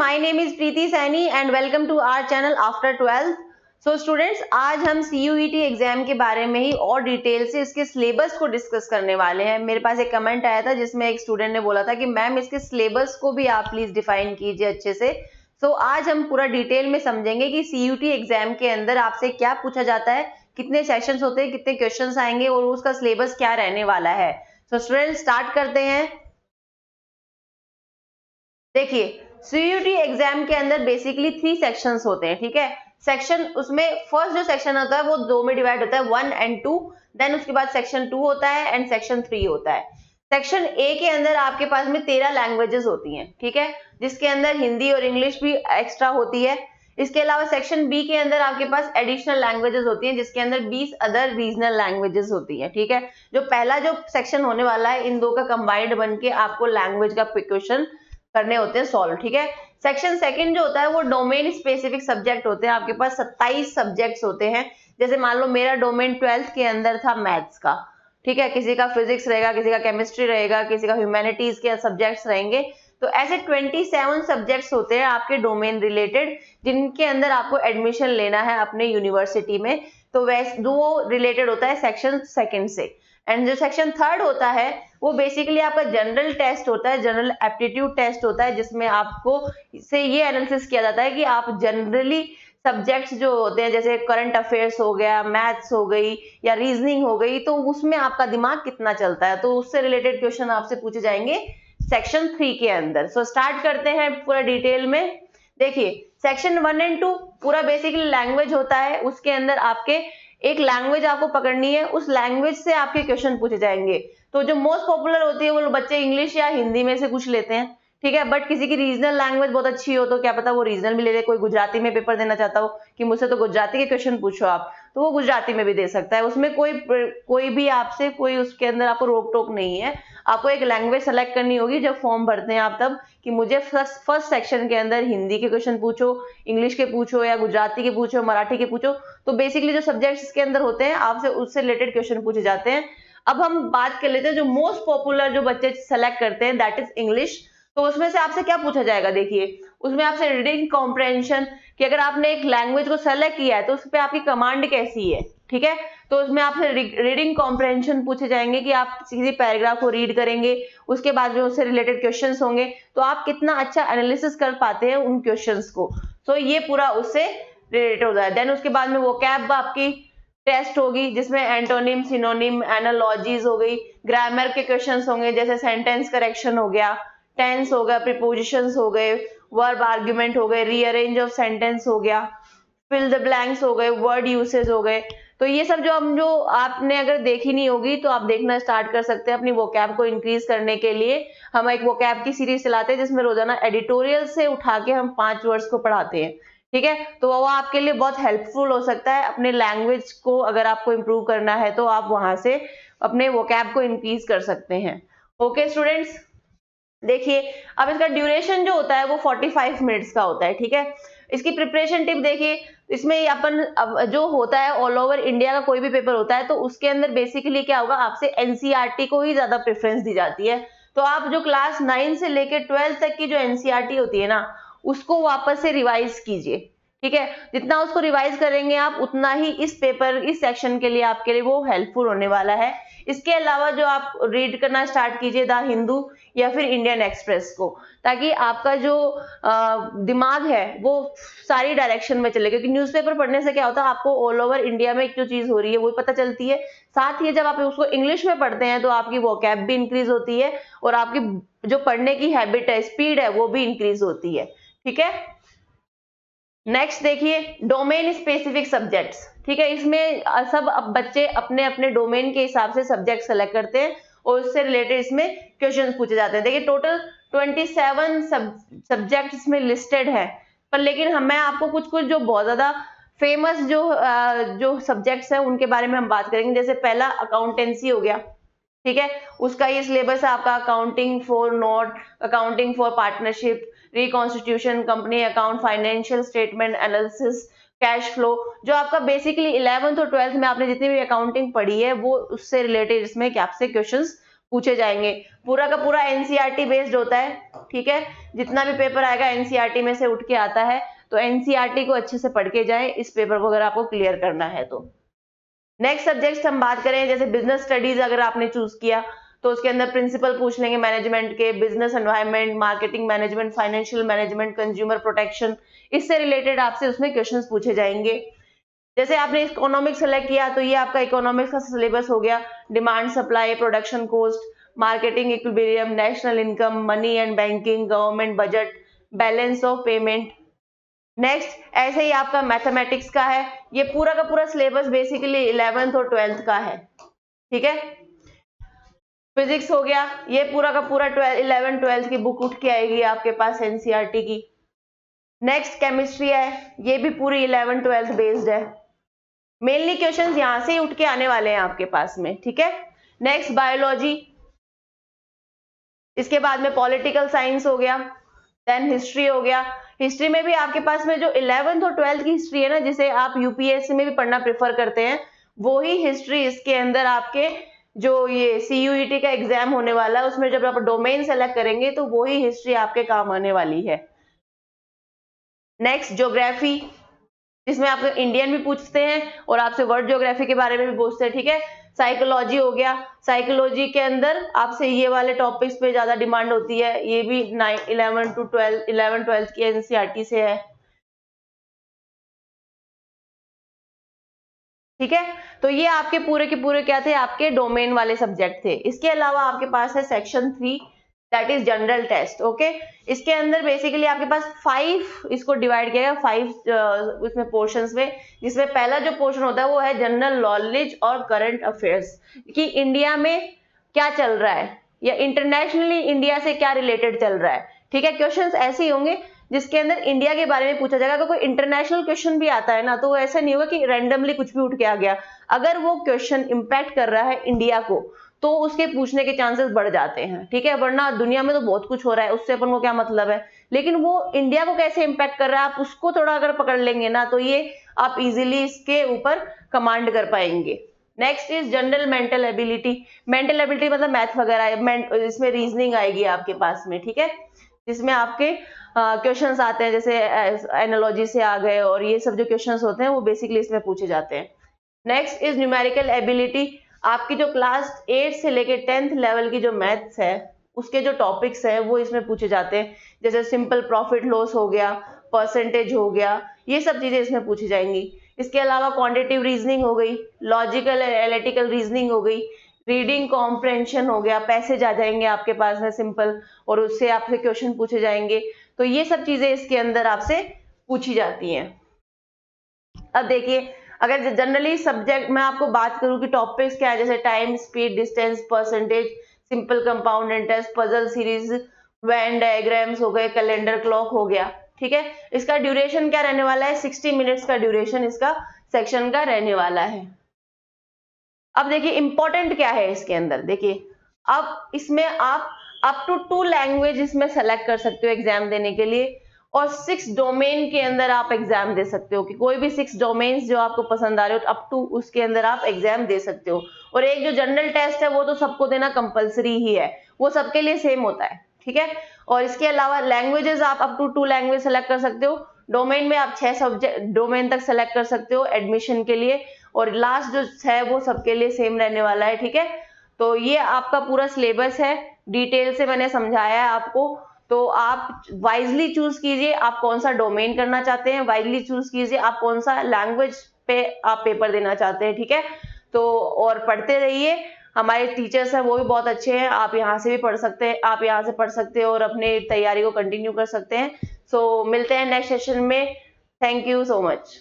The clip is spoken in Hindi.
my name is Preeti Saini and welcome to our channel After 12th. So students, आज हम CUET एग्जाम के बारे में ही और डिटेल से इसके सिलेबस को डिस्कस करने वाले हैं। मेरे पास एक कमेंट आया था जिसमें एक स्टूडेंट ने बोला था कि मैम इसके सिलेबस को भी आप प्लीज डिफाइन कीजिए अच्छे से। सो आज हम पूरा डिटेल में समझेंगे कि CUET एग्जाम के अंदर आपसे क्या पूछा जाता है, कितने सेशंस होते हैं, कितने क्वेश्चंस आएंगे और उसका सिलेबस क्या रहने वाला है। सो स्टूडेंट्स स्टार्ट करते हैं। देखिए CUET एग्जाम के अंदर बेसिकली 3 सेक्शंस होते हैं, ठीक है। सेक्शन उसमें फर्स्ट जो सेक्शन होता है वो 2 में डिवाइड होता है, 1 and 2। देन उसके बाद सेक्शन 2 होता है एंड सेक्शन 3 होता है। सेक्शन ए के अंदर आपके पास में 13 लैंग्वेजेस होती हैं, ठीक है, जिसके अंदर हिंदी और इंग्लिश भी एक्स्ट्रा होती है। इसके अलावा सेक्शन बी के अंदर आपके पास एडिशनल लैंग्वेजेस होती हैं जिसके अंदर 20 अदर रीजनल लैंग्वेजेस होती हैं, ठीक है। जो पहला जो सेक्शन होने वाला है इन दो का कंबाइंड बन के आपको लैंग्वेज का क्वेश्चन करने होते हैं सॉल्व, ठीक है। सेक्शन सेकंड जो होता है वो डोमेन स्पेसिफिक सब्जेक्ट होते हैं। आपके पास 27 सब्जेक्ट्स होते हैं। जैसे मान लो मेरा डोमेन 12th के अंदर था मैथ्स का, ठीक है, किसी का फिजिक्स रहेगा, किसी का केमिस्ट्री रहेगा, किसी का ह्यूमैनिटीज के सब्जेक्ट्स रहेंगे। तो ऐसे 27 सब्जेक्ट्स होते हैं आपके डोमेन रिलेटेड जिनके अंदर आपको एडमिशन लेना है अपने यूनिवर्सिटी में। तो वैसे वो रिलेटेड होता है सेक्शन सेकंड से। एंड जो सेक्शन थर्ड होता है वो बेसिकली आपका जनरल टेस्ट होता है, जनरल एप्टीट्यूड टेस्ट होता है, जिसमें आपको से ये एनालिसिस किया जाता है कि आप जनरली सब्जेक्ट्स जो होते हैं जैसे करंट अफेयर्स हो गया, मैथ्स हो गई या रीजनिंग हो गई, तो उसमें आपका दिमाग कितना चलता है, तो उससे रिलेटेड क्वेश्चन आपसे पूछे जाएंगे सेक्शन 3 के अंदर। सो स्टार्ट करते हैं पूरा डिटेल में। देखिए सेक्शन 1 and 2 पूरा बेसिकली लैंग्वेज होता है। उसके अंदर आपके एक लैंग्वेज आपको पकड़नी है, उस लैंग्वेज से आपके क्वेश्चन पूछे जाएंगे। तो जो मोस्ट पॉपुलर होती है वो बच्चे इंग्लिश या हिंदी में से कुछ लेते हैं, ठीक है। बट किसी की रीजनल लैंग्वेज बहुत अच्छी हो तो क्या पता वो रीजनल भी ले ले। कोई गुजराती में पेपर देना चाहता हो कि मुझसे तो गुजराती के क्वेश्चन पूछो आप, तो वो गुजराती में भी दे सकता है। उसमें कोई भी आपसे कोई उसके अंदर आपको रोक टोक नहीं है। आपको एक लैंग्वेज सेलेक्ट करनी होगी जब फॉर्म भरते हैं आप तब, कि मुझे फर्स्ट सेक्शन के अंदर हिंदी के क्वेश्चन पूछो, इंग्लिश के पूछो या गुजराती के पूछो, मराठी के पूछो। तो बेसिकली जो सब्जेक्ट्स के अंदर होते हैं आपसे उससे रिलेटेड क्वेश्चन पूछे जाते हैं। अब हम बात कर लेते हैं जो मोस्ट पॉपुलर जो बच्चे सेलेक्ट करते हैं, दैट इज इंग्लिश। तो उसमें से आपसे क्या पूछा जाएगा, देखिए उसमें आपसे रीडिंग कॉम्प्रहेंशन, कि अगर आपने एक लैंग्वेज को सेलेक्ट किया है तो उस पर आपकी कमांड कैसी है, ठीक है। तो उसमें आपसे रीडिंग कॉम्प्रहेंशन पूछे जाएंगे कि आप किसी पैराग्राफ को रीड करेंगे, उसके बाद में उससे रिलेटेड क्वेश्चंस होंगे, तो आप कितना अच्छा एनालिसिस कर पाते हैं उन क्वेश्चंस को। तो ये पूरा उससे रिलेटेड होता है। देन उसके बाद में वोकैब आपकी टेस्ट होगी जिसमें एंटोनिम, सिनोनिम, एनालॉजीज हो गई, ग्रामर के क्वेश्चंस होंगे जैसे सेंटेंस करेक्शन हो गया, टेंस हो गया, प्रीपोजिशंस हो गए, वर्ब आर्ग्यूमेंट हो गए, रीअरेंज ऑफ सेंटेंस हो गया, फिल द ब्लैंक्स हो गए, वर्ड यूसेज हो गए। तो ये सब जो आपने अगर देखी नहीं होगी तो आप देखना स्टार्ट कर सकते हैं अपनी वोकैब को इंक्रीज करने के लिए। हम एक वोकैब की सीरीज चलाते हैं जिसमें रोजाना एडिटोरियल से उठा के हम 5 वर्ड्स को पढ़ाते हैं, ठीक है। तो वो आपके लिए बहुत हेल्पफुल हो सकता है। अपने लैंग्वेज को अगर आपको इम्प्रूव करना है तो आप वहां से अपने वोकैब को इंक्रीज कर सकते हैं। ओके स्टूडेंट्स, देखिए अब इसका ड्यूरेशन जो होता है वो 45 मिनट्स का होता है, ठीक है। इसकी प्रिपरेशन टिप देखिए, इसमें अपन जो होता है ऑल ओवर इंडिया का कोई भी पेपर होता है तो उसके अंदर बेसिकली क्या होगा, आपसे एनसीईआरटी को ही ज्यादा प्रेफरेंस दी जाती है। तो आप जो क्लास 9 से लेकर 12 तक की जो एनसीईआरटी होती है ना, उसको वापस से रिवाइज कीजिए, ठीक है। जितना उसको रिवाइज करेंगे आप उतना ही इस पेपर, इस सेक्शन के लिए आपके लिए वो हेल्पफुल होने वाला है। इसके अलावा जो आप रीड करना स्टार्ट कीजिए द हिंदू या फिर इंडियन एक्सप्रेस को, ताकि आपका जो दिमाग है वो सारी डायरेक्शन में चले। क्योंकि न्यूज़पेपर पढ़ने से क्या होता है, आपको ऑल ओवर इंडिया में जो चीज हो रही है वो पता चलती है। साथ ही जब आप उसको इंग्लिश में पढ़ते हैं तो आपकी वोकैब भी इंक्रीज होती है और आपकी जो पढ़ने की हैबिट है, स्पीड है, वो भी इंक्रीज होती है, ठीक है। नेक्स्ट देखिए डोमेन स्पेसिफिक सब्जेक्ट्स, ठीक है। इसमें सब अब बच्चे अपने अपने डोमेन के हिसाब से सब्जेक्ट सेलेक्ट करते हैं और उससे रिलेटेड इसमें क्वेश्चंस पूछे जाते हैं। देखिए टोटल 27 सब्जेक्ट इसमें लिस्टेड है, पर लेकिन मैं आपको कुछ कुछ जो बहुत ज्यादा फेमस जो सब्जेक्ट्स हैं उनके बारे में हम बात करेंगे। जैसे पहला अकाउंटेंसी हो गया, ठीक है, उसका ये सिलेबस है आपका accounting for note, accounting for partnership, reconstitution, company account, financial statement analysis, cash flow. जो आपका बेसिकली 11th और 12th में आपने जितनी भी अकाउंटिंग पढ़ी है वो उससे रिलेटेड इसमें आपसे क्वेश्चंस पूछे जाएंगे। पूरा का पूरा एनसीईआरटी बेस्ड होता है, ठीक है। जितना भी पेपर आएगा एनसीईआरटी में से उठ के आता है, तो एनसीईआरटी को अच्छे से पढ़ के जाए इस पेपर को अगर आपको क्लियर करना है तो। नेक्स्ट सब्जेक्ट हम बात करें, जैसे बिजनेस स्टडीज अगर आपने चूज किया तो उसके अंदर प्रिंसिपल पूछ लेंगे मैनेजमेंट के, business environment, marketing management, financial management, consumer protection, इससे रिलेटेड आपसे उसमें क्वेश्चंस पूछे जाएंगे। जैसे आपने इकोनॉमिक्स सेलेक्ट किया तो ये आपका इकोनॉमिक्स का सिलेबस हो गया, demand supply, production cost, marketing equilibrium, national income, money and banking, government budget, balance of payment. Next ऐसे ही आपका मैथमेटिक्स का है, ये पूरा का पूरा सिलेबस बेसिकली 11th और 12th का है, ठीक है। फिजिक्स हो गया, ये पूरा का पूरा 11th 12th की बुक उठ के आएगी आपके पास एनसीईआरटी की। नेक्स्ट केमिस्ट्री है, ये भी पूरी 11th 12th बेस्ड है। मेनली क्वेश्चंस यहां से ही उठ के आने वाले हैं आपके पास में, ठीक है। नेक्स्ट बायोलॉजी, इसके बाद में पॉलिटिकल साइंस हो गया, देन हिस्ट्री हो गया। हिस्ट्री में भी आपके पास में जो 11th और 12th की हिस्ट्री है ना, जिसे आप यूपीएससी में भी पढ़ना प्रेफर करते हैं, वो ही हिस्ट्री इसके अंदर आपके जो ये सीयूईटी का एग्जाम होने वाला है उसमें जब आप डोमेन सेलेक्ट करेंगे तो वो ही हिस्ट्री आपके काम आने वाली है। नेक्स्ट ज्योग्राफी, जिसमें आपको इंडियन भी पूछते हैं और आपसे वर्ल्ड ज्योग्राफी के बारे में भी पूछते हैं, ठीक है। साइकोलॉजी हो गया, साइकोलॉजी के अंदर आपसे ये वाले टॉपिक्स पे ज्यादा डिमांड होती है, ये भी 11 12th की एनसीईआरटी से है, ठीक है। तो ये आपके पूरे के पूरे क्या थे, आपके डोमेन वाले सब्जेक्ट थे। इसके अलावा आपके पास है section 3, that is general test, okay. इसके अंदर बेसिकली आपके पास 5 इसको डिवाइड किया गया 5 उसमें पोर्शंस में, जिसमें पहला जो पोर्शन होता है वो है जनरल नॉलेज और करंट अफेयर्स, कि इंडिया में क्या चल रहा है या इंटरनेशनली इंडिया से क्या रिलेटेड चल रहा है, ठीक है। क्वेश्चंस ऐसे ही होंगे जिसके अंदर इंडिया के बारे में पूछा जाएगा। अगर कोई इंटरनेशनल क्वेश्चन भी आता है ना, तो वो ऐसा नहीं होगा कि रैंडमली कुछ भी उठ के आ गया। अगर वो क्वेश्चन इंपैक्ट कर रहा है इंडिया को तो उसके पूछने के चांसेस बढ़ जाते हैं, ठीक है। वरना दुनिया में तो बहुत कुछ हो रहा है, उससे अपन को क्या मतलब है, लेकिन वो इंडिया को कैसे इंपैक्ट कर रहा है आप उसको थोड़ा अगर पकड़ लेंगे ना, तो ये आप इजीली इसके ऊपर कमांड कर पाएंगे। Next is general mental ability. Mental ability मतलब मैथ वगैरह, इसमें रीजनिंग आएगी आपके पास में, ठीक है, जिसमें आपके क्वेश्चंस आते हैं, जैसे एनालॉजी से आ गए, और ये सब जो क्वेश्चंस होते हैं वो बेसिकली इसमें पूछे जाते हैं। Next is numerical ability. आपकी जो क्लास 8 से लेके 10th लेवल की जो मैथ्स है उसके जो टॉपिक्स है वो इसमें पूछे जाते हैं, जैसे सिंपल प्रॉफिट लॉस हो गया, परसेंटेज हो गया, ये सब चीजें इसमें पूछी जाएंगी। इसके अलावा क्वांटिटेटिव रीजनिंग हो गई, लॉजिकल एनालिटिकल रीजनिंग हो गई, रीडिंग कॉम्प्रेंशन हो गया, पैसेज आ जाएंगे आपके पास में सिंपल, और उससे आपसे क्वेश्चन पूछे जाएंगे। तो ये सब चीजें इसके अंदर आपसे पूछी जाती हैं। अब देखिए, अगर जनरली सब्जेक्ट मैं आपको बात करूं कि टॉपिक्स क्या है, जैसे time, speed, distance, percentage, simple compound interest, puzzle series, Venn diagrams हो गए, कैलेंडर क्लॉक हो गया, ठीक है। इसका ड्यूरेशन क्या रहने वाला है, 60 मिनट्स का ड्यूरेशन इसका सेक्शन का रहने वाला है। अब देखिए इंपॉर्टेंट क्या है इसके अंदर, देखिए अब इसमें आप अप टू 2 लैंग्वेज इसमें सेलेक्ट कर सकते हो एग्जाम देने के लिए, और 6 डोमेन के अंदर आप एग्जाम दे सकते हो, कि कोई भी 6 डोमेन्स जो आपको पसंद आ रहे हो अप टू उसके अंदर आप एग्जाम दे सकते हो। और एक जो जनरल टेस्ट है वो तो सबको देना कंपलसरी ही है, वो सबके लिए सेम होता है, ठीक है। और इसके अलावा लैंग्वेजेस आप अप टू 2 लैंग्वेज सेलेक्ट कर सकते हो। डोमेन में आप 6 सब्जेक्ट डोमेन तक सेलेक्ट कर सकते हो एडमिशन के लिए, और लास्ट जो है वो सबके लिए सेम रहने वाला है, ठीक है। तो ये आपका पूरा सिलेबस है, डिटेल से मैंने समझाया है आपको। तो आप वाइजली चूज कीजिए आप कौन सा डोमेन करना चाहते हैं, वाइजली चूज कीजिए आप कौन सा लैंग्वेज पे आप पेपर देना चाहते हैं, ठीक है। तो और पढ़ते रहिए, हमारे टीचर्स हैं वो भी बहुत अच्छे हैं, आप यहाँ से भी पढ़ सकते हैं, आप यहाँ से पढ़ सकते हो और अपने तैयारी को कंटिन्यू कर सकते हैं। सो मिलते हैं नेक्स्ट सेशन में। Thank you so much.